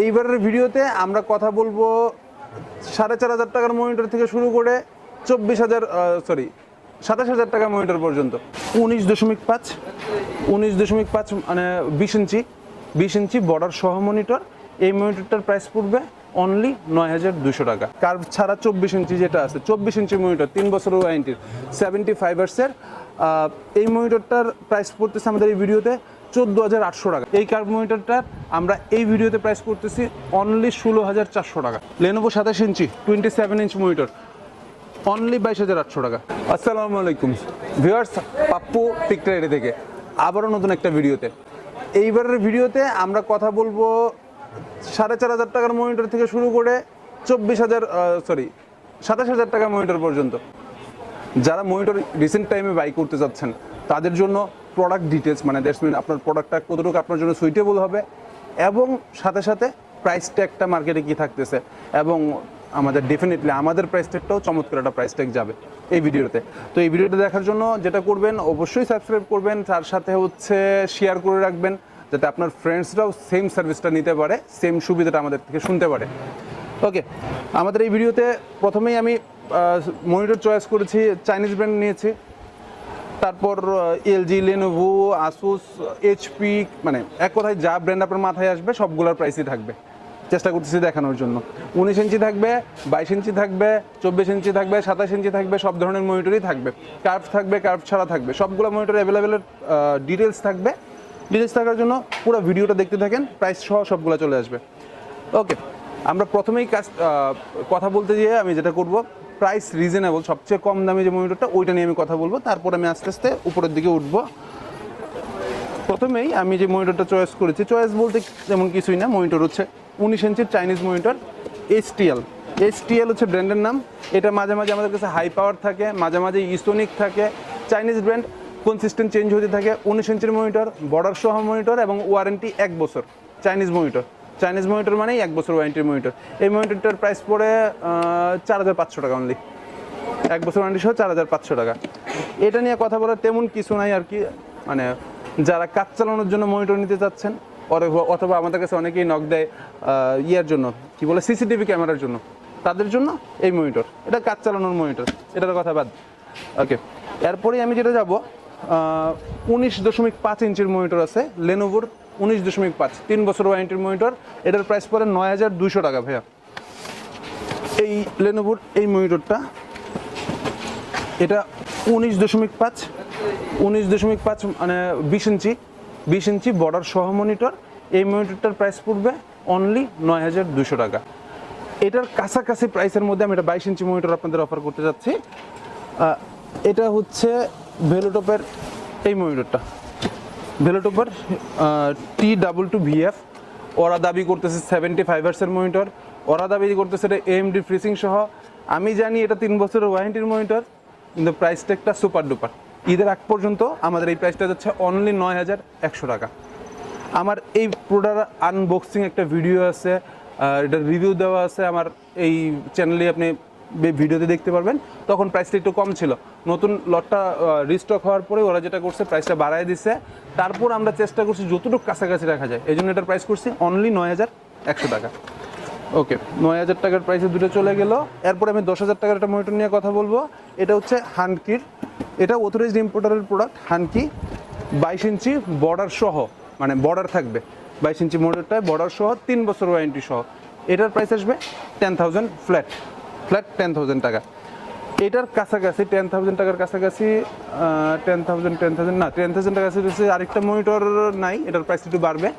এইবারের ভিডিওতে আমরা কথা বলবো ৪,৫০০ টাকার মনিটর থেকে শুরু করে ২৭,০০০ টাকা মনিটর পর্যন্ত। 19.5 মানে 20 ইঞ্চি বর্ডার সহ মনিটর। এই মনিটরটার প্রাইস পড়বে অনলি ৯,২০০ টাকা। কার্ভ ছাড়া 24 ইঞ্চি যেটা আছে, 24 ইঞ্চি মনিটর 3 বছরের ওয়ারেন্টির 75 হার্টজের এই মনিটরটার প্রাইস পড়তেছে আমাদের এই ভিডিওতে 14,৮০০ টাকা। এই কার্ভ মনিটরটার আমরা এই ভিডিওতে প্রাইস করতেছি অনলি 16,৪০০ টাকা। লেনোভো 27 ইঞ্চি 27 ইঞ্চ মনিটর অনলি 22,৮০০ টাকা। আসসালামু আলাইকুম ভিউয়ার্স, পাপ্পু টিকটাইডি থেকে আবারও নতুন একটা ভিডিওতে। এইবারের ভিডিওতে আমরা কথা বলবো ৪,৫০০ টাকার মনিটর থেকে শুরু করে ২৭,০০০ টাকা মনিটর পর্যন্ত। যারা মনিটর রিসেন্ট টাইমে বাই করতে যাচ্ছেন তাদের জন্য প্রোডাক্ট ডিটেলস, মানে দ্যাটস মিন আপনার প্রোডাক্টটা কতটুকু আপনার জন্য সুইটেবল হবে, এবং সাথে সাথে প্রাইস ট্যাগটা মার্কেটে কী থাকতেছে, এবং আমাদের ডেফিনেটলি আমাদের প্রাইস ট্যাগটাও চমৎকার একটা প্রাইস ট্যাগ যাবে এই ভিডিওতে। তো এই ভিডিওটা দেখার জন্য যেটা করবেন, অবশ্যই সাবস্ক্রাইব করবেন, তার সাথে শেয়ার করে রাখবেন যাতে আপনার ফ্রেন্ডসরাও সেম সার্ভিসটা নিতে পারে, সেম সুবিধাটা আমাদের থেকে শুনতে পারে। ওকে, আমাদের এই ভিডিওতে প্রথমেই আমি মনিটর চয়েস করেছি, চাইনিজ ব্র্যান্ড নিয়েছি, তারপর এলজি, লেনোভো, আসুস, এইচপি, মানে এক কথায় যা ব্র্যান্ড আপনার মাথায় আসবে সবগুলোর প্রাইসই থাকবে। চেষ্টা করতেছি দেখানোর জন্য। 19 ইঞ্চি থাকবে, 22 ইঞ্চি থাকবে, 24 ইঞ্চি থাকবে, 27 ইঞ্চি থাকবে, সব ধরনের মনিটরই থাকবে। কার্ভ থাকবে, কার্ভ ছাড়া থাকবে, সবগুলো মনিটর অ্যাভেলেবেলের ডিটেলস থাকবে। ডিটেলস থাকার জন্য পুরো ভিডিওটা দেখতে থাকেন, প্রাইস সহ সবগুলো চলে আসবে। ওকে, আমরা প্রথমেই কথা বলতে গিয়ে আমি যেটা করব, প্রাইস রিজনেবল, সবচেয়ে কম দামি যে মনিটরটা ওইটা নিয়ে আমি কথা বলবো, তারপর আমি আস্তে আস্তে উপরের দিকে উঠবো। প্রথমেই আমি যে মনিটরটা চয়েস করেছি, চয়েস বলতে তেমন কিছুই না, মনিটর হচ্ছে 19 ইঞ্চির চাইনিজ মনিটর, এইচটিএল হচ্ছে ব্র্যান্ডের নাম। এটা মাঝে মাঝে আমাদের কাছে হাই পাওয়ার থাকে, মাঝে মাঝে ইসোনিক থাকে, চাইনিজ ব্র্যান্ড, কনসিস্টেন্ট চেঞ্জ হতে থাকে। 19 ইঞ্চির মনিটর, বর্ডার সহ মনিটর এবং ওয়ারেন্টি 1 বছর। চাইনিজ মনিটর মানেই 1 বছর ওয়ারেন্টির মনিটর। এই মনিটরটার প্রাইস পড়ে 4,৫০০ টাকা অনলি, 1 বছর ওয়ারেন্টি সহ 4,৫০০ টাকা। এটা নিয়ে কথা বলার তেমন কিছু নাই আর কি, মানে যারা কাজ চালানোর জন্য মনিটর নিতে চাচ্ছেন, অথবা আমাদের কাছে অনেকেই নক দেয় ইয়ার জন্য, কি বলে, সিসিটিভি ক্যামেরার জন্য, তাদের জন্য এই মনিটর। এটা কাজ চালানোর মনিটর, এটার কথা বাদ। ওকে, এরপরেই আমি যেটা যাব, 19.5 ইঞ্চির মনিটর আছে লেনোভোর, 19.5 3 বছর ওয়ারেন্টির মনিটর। এটার প্রাইস পড়ে 9,200 টাকা ভাইয়া। এই লেনোভোর এই মনিটরটা, এটা 19.5 মানে 20 ইঞ্চি বর্ডার সহ মনিটর। এই মনিটরটার প্রাইস পড়বে অনলি 9,200 টাকা। এটার কাছাকাছি প্রাইসের মধ্যে আমি এটা 22 ইঞ্চি মনিটর আপনাদের অফার করতে যাচ্ছি। এটা হচ্ছে ভ্যালুটপের এই মনিটরটা, ভ্যালুটপের T22VF। ওরা দাবি করতেছে 75 হার্টজের মনিটর, ওরা দাবি করতেছে এটা AMD ফ্রিসিং সহ। আমি জানি এটা 3 বছরের ওয়ারেন্টির মনিটর, কিন্তু প্রাইস ট্যাগটা সুপার ডুপার। ঈদের আগ পর্যন্ত আমাদের এই প্রাইসটা যাচ্ছে অনলি 9,100 টাকা। আমার এই প্রোডাক্ট আনবক্সিং একটা ভিডিও আছে, এটার রিভিউ দেওয়া আছে আমার এই চ্যানেলে, আপনি ভিডিওতে দেখতে পারবেন। তখন প্রাইসটা একটু কম ছিল, নতুন লটটা রিস্টক হওয়ার পরে ওরা যেটা করছে প্রাইসটা বাড়ায় দিচ্ছে। তারপর আমরা চেষ্টা করছি যতটুকু কাছাকাছি রাখা যায়, এই জন্য এটার প্রাইস করছি অনলি 9,100 টাকা। ওকে, 9,000 টাকার প্রাইসে দুটো চলে গেল। এরপরে আমি 10,000 টাকার একটা মনিটর নিয়ে কথা বলবো। এটা হচ্ছে হানকির, এটা অথরাইজড ইম্পোর্টারের প্রোডাক্ট। হানকি 22 ইঞ্চি বর্ডার সহ, মানে বর্ডার থাকবে 22 ইঞ্চি মনিটরটায় বর্ডার সহ, 3 বছর ওয়ারেন্টি সহ। এটার প্রাইস আসবে 10,000 ফ্ল্যাট 10,000 টাকা। এটার কাছাকাছি 10,000 টাকার কাছাকাছি 10,000 না, 10,000 টাকার কাছাকাছি আরেকটা মনিটর নাই, এটার প্রাইস একটু বাড়বে।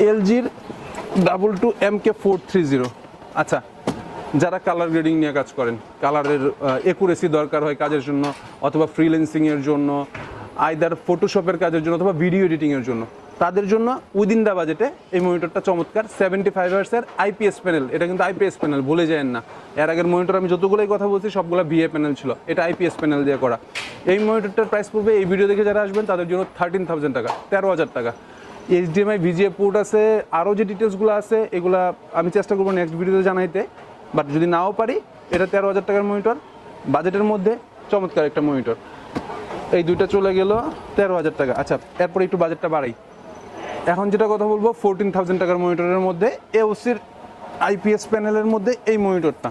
এলজির 22MK430। আচ্ছা, যারা কালার গ্রেডিং নিয়ে কাজ করেন, কালারের একুরেসি দরকার হয় কাজের জন্য, অথবা ফ্রিল্যান্সিংয়ের জন্য, আইদার ফটোশপের কাজের জন্য, অথবা ভিডিও এডিটিংয়ের জন্য, তাদের জন্য উইদিন দ্য বাজেটে এই মনিটরটা চমৎকার। 75 হার্টজের আইপিএস প্যানেল, এটা কিন্তু আইপিএস প্যানেল, ভুলে যায়েন না। এর আগের মনিটর আমি যতগুলোই কথা বলছি সবগুলো ভিএ প্যানেল ছিল, এটা আইপিএস প্যানেল দিয়ে করা। এই মনিটরটার প্রাইস পড়বে, এই ভিডিও দেখে যারা আসবেন তাদের জন্য 13,000 টাকা, 13,000 টাকা। HDMI VGA পোর্ট আছে, আরও যে ডিটেলসগুলো আছে এগুলা আমি চেষ্টা করবো নেক্সট ভিডিওতে জানাইতে, বাট যদি নাও পারি, এটা 13,000 টাকার মনিটর, বাজেটের মধ্যে চমৎকার একটা মনিটর। এই দুইটা চলে গেল 13,000 টাকা। আচ্ছা, এরপরে একটু বাজেটটা বাড়াই। এখন যেটা কথা বলবো 14,000 টাকার মনিটরের মধ্যে এওসির আইপিএস প্যানেলের মধ্যে এই মনিটরটা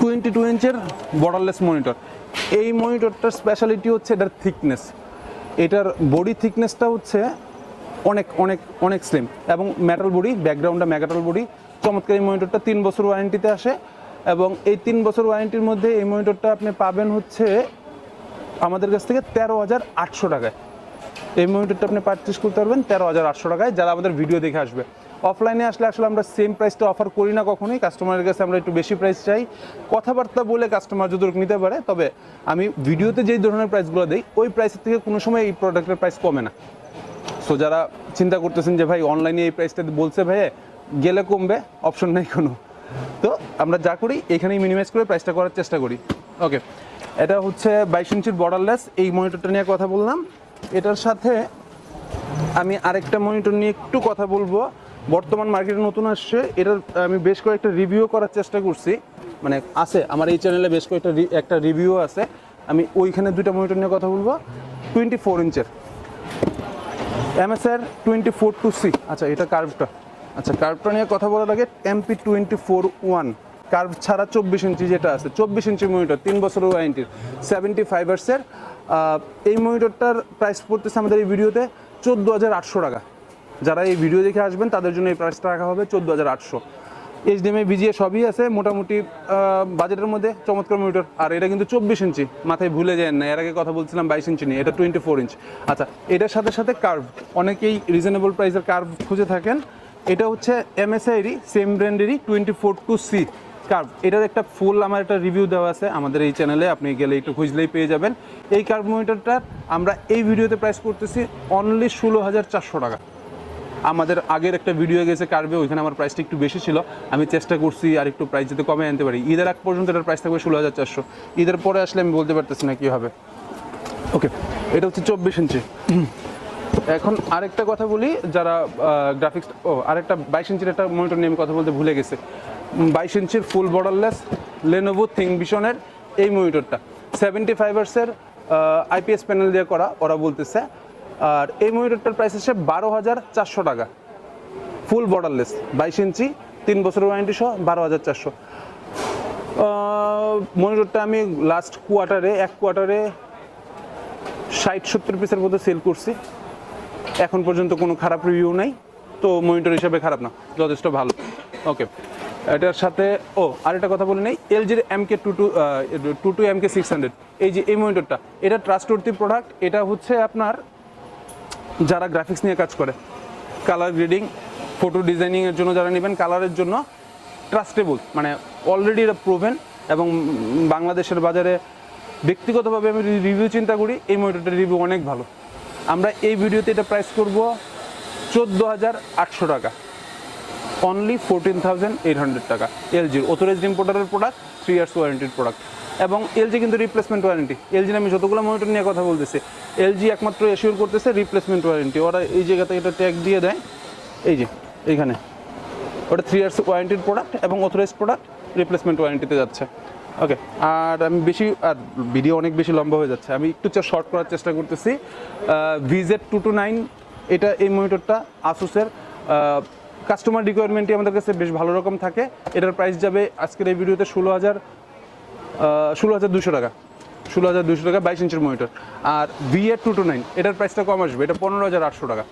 22 ইঞ্চের বর্ডারলেস মনিটর। এই মনিটরটার স্পেশালিটি হচ্ছে এটার থিকনেস, এটার বডি থিকনেসটা হচ্ছে অনেক অনেক অনেক স্লিম এবং মেটাল বডি, ব্যাকগ্রাউন্ডটা মেটাল বডি। চমৎকার এই মনিটরটা 3 বছর ওয়ারেন্টিতে আসে এবং এই 3 বছর ওয়ারেন্টির মধ্যে এই মনিটরটা আপনি পাবেন হচ্ছে আমাদের কাছ থেকে 13,800 টাকায়। এই মনিটরটা আপনি পারচেস করতে পারবেন 13,800 টাকায়, যারা আমাদের ভিডিও দেখে আসবে। অফলাইনে আসলে আমরা সেম প্রাইসটা অফার করি না কখনোই, কাস্টমারের কাছে আমরা একটু বেশি প্রাইস চাই, কথাবার্তা বলে কাস্টমার যদি নিতে পারে। তবে আমি ভিডিওতে যেই ধরনের প্রাইসগুলো দিই ওই প্রাইসের থেকে কোনো সময় এই প্রোডাক্টের প্রাইস কমে না। সো যারা চিন্তা করতেছেন যে ভাই অনলাইনে এই প্রাইসটা বলছে ভাই গেলে কমবে, অপশন নেই কোনো, তো আমরা যা করি এখানেই মিনিমাইজ করে প্রাইসটা করার চেষ্টা করি। ওকে, এটা হচ্ছে 22 ইঞ্চির বর্ডারলেস এই মনিটরটা নিয়ে কথা বললাম। এটার সাথে আমি আরেকটা মনিটর নিয়ে একটু কথা বলবো, বর্তমান মার্কেটে নতুন আসছে। এটার আমি বেশ কয়েকটা রিভিউ করার চেষ্টা করছি, মানে আছে আমার এই চ্যানেলে বেশ কয়েকটা একটা রিভিউ আছে, আমি ওইখানে দুইটা মনিটর নিয়ে কথা বলবো। 24 ইঞ্চের acer 24-C। আচ্ছা, এটা কার্ভটা, আচ্ছা কার্ভটা নিয়ে কথা বলার আগে MP24-1 কার্ভ ছাড়া 24 ইঞ্চি যেটা আছে, 24 ইঞ্চি মনিটর 3 বছরের ওয়ারেন্টির 75 হার্টজের। এই মনিটরটার প্রাইস পড়তেছে আমাদের এই ভিডিওতে 14,800 টাকা। যারা এই ভিডিও দেখে আসবেন তাদের জন্য এই প্রাইসটা রাখা হবে 14,800। HDMI VGA সবই আছে মোটামুটি বাজেটের মধ্যে, চমৎকার মনিটর। আর এটা কিন্তু 24 ইঞ্চি, মাথায় ভুলে যায় না, এর আগে কথা বলছিলাম 22 ইঞ্চি নিয়ে, এটা 24 ইঞ্চ। আচ্ছা, এটার সাথে সাথে কার্ভ, অনেকেই রিজনেবল প্রাইসের কার্ভ খুঁজে থাকেন। এটা হচ্ছে MSI-এরই সেম ব্র্যান্ডেরই 24-C কার্ভ। এটার একটা ফুল আমার একটা রিভিউ দেওয়া আছে আমাদের এই চ্যানেলে, আপনি গেলে একটু খুঁজলেই পেয়ে যাবেন। এই কার্ভ মনিটরটার আমরা এই ভিডিওতে প্রাইস করতেছি অনলি 16,400 টাকা। আমাদের আগের একটা ভিডিও গেছে কার্ভে, ওইখানে আমার প্রাইসটা একটু বেশি ছিল, আমি চেষ্টা করছি আর একটু প্রাইস যাতে কমে আনতে পারি। ঈদের আগ পর্যন্ত এটার প্রাইস থাকবে 16,400, ঈদের পরে আসলে আমি বলতে পারতেছি না কী হবে। ওকে, এটা হচ্ছে 24 ইঞ্চি। এখন আরেকটা কথা বলি, যারা গ্রাফিক্স, আরেকটা 22 ইঞ্চির একটা মনিটর নিয়ে আমি কথা বলতে ভুলে গেছি। 22 ইঞ্চির ফুল বর্ডারলেস লেনোভো থিংভিশনের এই মনিটরটা 75 হার্টজের আইপিএস প্যানেল দিয়ে করা, ওরা বলতেছে। আর এই মনিটরটার প্রাইস হচ্ছে 12,400 টাকা, ফুল বর্ডারলেস 22 ইঞ্চি 3 বছরের ওয়ারেন্টি সহ 12,400। মনিটরটা আমি লাস্ট এক কোয়ার্টারে 60-70 পিসের মধ্যে সেল করছি, এখন পর্যন্ত কোনো খারাপ রিভিউ নাই, তো মনিটর হিসাবে খারাপ না, যথেষ্ট ভালো। ওকে, এটার সাথে আরেকটা কথা বলে নেই, LG-র MK22 MK600, এই যে এই মনিটরটা, এটা ট্রাস্টওয়ার্দি প্রোডাক্ট। এটা হচ্ছে আপনার যারা গ্রাফিক্স নিয়ে কাজ করে, কালার গ্রেডিং, ফটো ডিজাইনিংয়ের জন্য যারা নেবেন, কালারের জন্য ট্রাস্টেবল, মানে অলরেডি এটা প্রুভেন। এবং বাংলাদেশের বাজারে ব্যক্তিগতভাবে আমি রিভিউ চিন্তা করি, এই মনিটরটার রিভিউ অনেক ভালো। আমরা এই ভিডিওতে এটা প্রাইস করব 14,800 টাকা, অনলি 14,800 টাকা। LG-র অথরাইজড ইম্পোর্টারের প্রোডাক্ট, 3 ইয়ার্স ওয়ারেন্টির প্রোডাক্ট। এবং LG কিন্তু রিপ্লেসমেন্ট ওয়ারেন্টি, LG-র আমি যতগুলো মনিটর নিয়ে কথা বলতেছি, LG একমাত্র এশিওর করতেছে রিপ্লেসমেন্ট ওয়ারেন্টি। ওরা এই জায়গাতে এটা ট্যাগ দিয়ে দেয়, এই যে এইখানে, ওটা 3 ইয়ার্স ওয়ারেন্টির প্রোডাক্ট এবং অথরাইজড প্রোডাক্ট রিপ্লেসমেন্ট ওয়ারেন্টিতে যাচ্ছে। ওকে, আর আমি ভিডিও অনেক বেশি লম্বা হয়ে যাচ্ছে, আমি একটু শর্ট করার চেষ্টা করতেছি। VZ229, এটা এই মনিটরটা আসুসের, কাস্টমার রিকোয়ারমেন্টই আমাদের কাছে বেশ ভালো রকম থাকে। এটার প্রাইস যাবে আজকের এই ভিডিওতে 16,200 টাকা, 16,200 টাকা 22 ইঞ্চির মনিটর। আর VA229, এটার প্রাইসটা কম আসবে, এটা 15,800 টাকা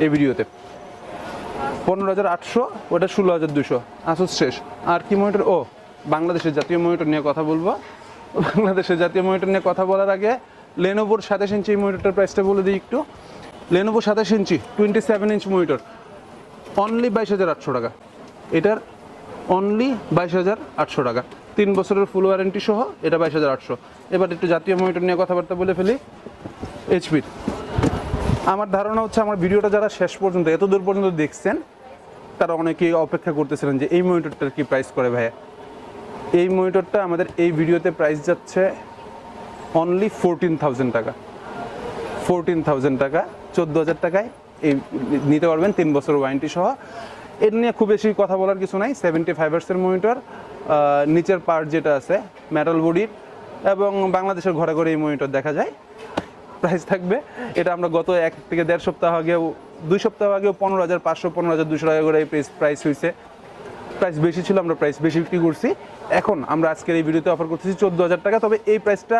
এই ভিডিওতে, 15,800, ওটা 16,200, আসুস শেষ। আর কি মনিটর, বাংলাদেশের জাতীয় মনিটর নিয়ে কথা বলবো। বাংলাদেশের জাতীয় মনিটর নিয়ে কথা বলার আগে লেনোভোর 27 ইঞ্চি এই মনিটরটার প্রাইসটা বলে দিই একটু। লেনোভো 27 ইঞ্চি 27 ইঞ্চ মনিটর অনলি 22,800 টাকা, এটার অনলি 22,800 টাকা, 3 বছরের ফুল ওয়ারেন্টি সহ, এটা 22,800। এবার একটু জাতীয় মনিটর নিয়ে কথাবার্তা বলে ফেলি। HP-র আমার ধারণা হচ্ছে আমার ভিডিওটা যারা শেষ পর্যন্ত এত দূর পর্যন্ত দেখছেন তারা অনেকেই অপেক্ষা করতেছিলেন যে এই মনিটরটার কি প্রাইস করে ভাইয়া। এই মনিটরটা আমাদের এই ভিডিওতে প্রাইস যাচ্ছে অনলি 14,000 টাকা, 14,000 টাকা, 14,000 টাকায় এই নিতে পারবেন 3 বছর ওয়ারেন্টি সহ। এর নিয়ে খুব বেশি কথা বলার কিছু নাই, 75 হার্টজের মনিটর, নিচের পার্ট যেটা আছে মেটাল বডির, এবং বাংলাদেশের ঘরে ঘরে এই মনিটর দেখা যায়। প্রাইস থাকবে, এটা আমরা গত 1 থেকে 1.5 সপ্তাহ আগেও 2 সপ্তাহ আগেও 15,500 15,200 টাকা করে এই প্রাইস হয়েছে। প্রাইস বেশি ছিল, আমরা প্রাইস বেশি বিক্রি করছি। এখন আমরা আজকের এই ভিডিওতে অফার করতেছি 14,000 টাকা। তবে এই প্রাইসটা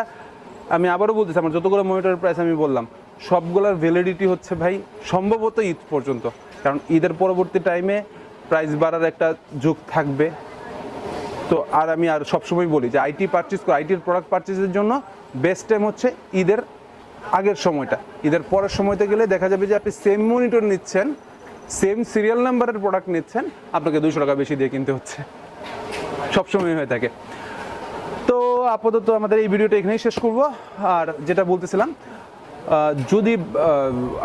আমি আবারও বলতেছি, আমার যতগুলো মনিটরের প্রাইস আমি বললাম সবগুলোর ভ্যালিডিটি হচ্ছে ভাই সম্ভবত ঈদ পর্যন্ত, কারণ ঈদের পরবর্তী টাইমে প্রাইস বাড়ার একটা যোগ থাকবে। তো আর আমি আর সবসময় বলি যে আইটির প্রোডাক্ট পারচেজের জন্য বেস্ট টাইম হচ্ছে ঈদের আগের সময়টা। ঈদের পরের সময়তে গেলে দেখা যাবে যে আপনি সেম মনিটর নিচ্ছেন, সেম সিরিয়াল নাম্বারের প্রোডাক্ট নিচ্ছেন, আপনাকে 200 টাকা বেশি দিয়ে কিনতে হচ্ছে, সবসময় হয়ে থাকে। তো আপাতত আমাদের এই ভিডিওটা এখানেই শেষ করব। আর যেটা বলতেছিলাম, যদি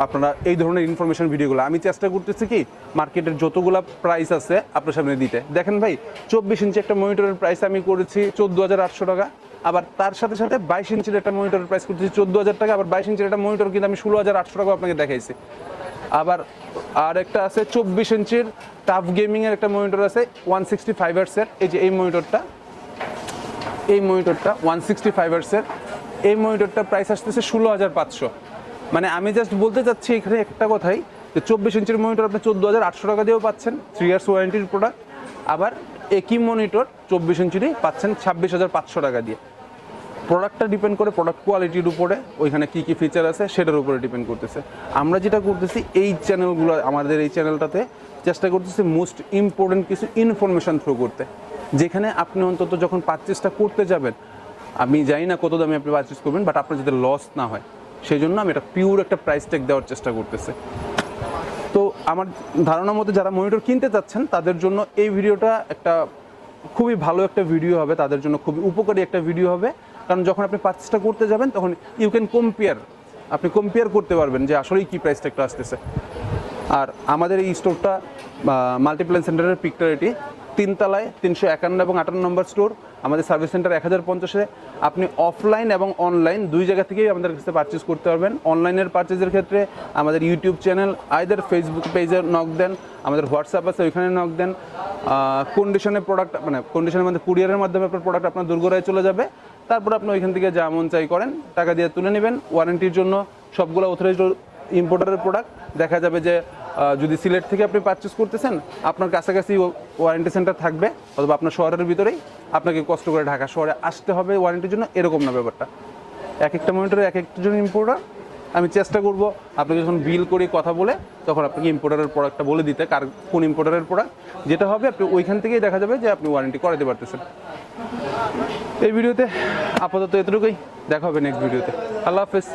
আপনারা এই ধরনের ইনফরমেশন ভিডিওগুলো, আমি চেষ্টা করতেছি কি মার্কেটের যতগুলো প্রাইস আছে আপনার সামনে দিতে। দেখেন ভাই, 24 ইঞ্চি একটা মনিটরের প্রাইস আমি করেছি 14,800 টাকা, আবার তার সাথে সাথে 22 ইঞ্চির একটা মনিটরের প্রাইস করতেছি 14,000 টাকা, আবার 22 ইঞ্চির একটা মনিটর কিন্তু আমি 16,800 টাকা আপনাকে দেখাইছি। আবার আর একটা আছে 24 ইঞ্চির টাফ গেমিংয়ের একটা মনিটর আছে 165 হার্টজের। এই যে এই মনিটরটা 165 হার্টজের, এই মনিটরটা প্রাইস আসতেছে 16,500। মানে আমি জাস্ট বলতে চাচ্ছি এখানে একটা কথাই, যে 24 ইঞ্চির মনিটর আপনি 14,800 টাকা দিয়েও পাচ্ছেন, 3 ইয়ার্স ওয়ারেন্টির প্রোডাক্ট। আবার একই মনিটর 24 ইঞ্চিরই পাচ্ছেন 26,500 টাকা দিয়ে। প্রোডাক্টটা ডিপেন্ড করে প্রোডাক্ট কোয়ালিটির উপরে, ওইখানে কী কী ফিচার আছে সেটার উপরে ডিপেন্ড করতেছে। আমরা যেটা করতেছি এই চ্যানেলগুলো, আমাদের এই চ্যানেলটাতে চেষ্টা করতেছি মোস্ট ইম্পর্টেন্ট কিছু ইনফরমেশান থ্রো করতে, যেখানে আপনি অন্তত যখন পারচেসটা করতে যাবেন, আমি জানি না কত দামে আপনি পারচেস করবেন, বাট আপনার যাতে লস না হয় সেই জন্য আমি এটা পিওর একটা প্রাইস ট্যাগ দেওয়ার চেষ্টা করতেছি। তো আমার ধারণা মতো যারা মনিটর কিনতে চাচ্ছেন তাদের জন্য এই ভিডিওটা একটা খুবই ভালো একটা ভিডিও হবে, তাদের জন্য খুবই উপকারী একটা ভিডিও হবে। কারণ যখন আপনি পারচেসটা করতে যাবেন তখন ইউ ক্যান আপনি কম্পেয়ার করতে পারবেন যে আসলেই কী প্রাইস ট্যাগটা আসতেছে। আর আমাদের এই স্টোরটা মাল্টিপ্ল্যান সেন্টারের পিকটারিটি 3 তলায় 351 এবং 58 নম্বর স্টোর। আমাদের সার্ভিস সেন্টার 1050-এ। আপনি অফলাইন এবং অনলাইন দুই জায়গা থেকেই আমাদের কাছে পারচেস করতে পারবেন। অনলাইনের পারচেজের ক্ষেত্রে আমাদের ইউটিউব চ্যানেল, আইদার ফেসবুক পেজে নক দেন, আমাদের হোয়াটসঅ্যাপ আছে ওইখানে নক দেন। কন্ডিশনে প্রোডাক্ট, মানে কন্ডিশনের মধ্যে কুরিয়ারের মাধ্যমে আপনার প্রোডাক্ট আপনার দোরগোড়ায় চলে যাবে। তারপর আপনি ওইখান থেকে যা মন চাই করেন, টাকা দিয়ে তুলে নেবেন। ওয়ারেন্টির জন্য সবগুলো অথরাইজড ইম্পোর্টারের প্রোডাক্ট। দেখা যাবে যে যদি সিলেট থেকে আপনি পারচেস করতেছেন, আপনার কাছাকাছি ওয়ারেন্টি সেন্টার থাকবে, অথবা আপনার শহরের ভিতরেই আপনাকে কষ্ট করে ঢাকা শহরে আসতে হবে ওয়ারেন্টির জন্য, এরকম না ব্যাপারটা। এক একটা মনিটরে এক একজন ইম্পোর্টার। আমি চেষ্টা করব আপনাকে যখন বিল করে কথা বলে তখন আপনাকে ইম্পোর্টারের প্রোডাক্টটা বলে দিতে, কোন ইম্পোর্টারের প্রোডাক্ট যেটা হবে, আপনি ওইখান থেকেই দেখা যাবে যে আপনি ওয়ারেন্টি করাতে পারতেছেন। এই ভিডিওতে আপাতত এতটুকুই, দেখা হবে নেক্সট ভিডিওতে। আল্লাহ হাফেজ।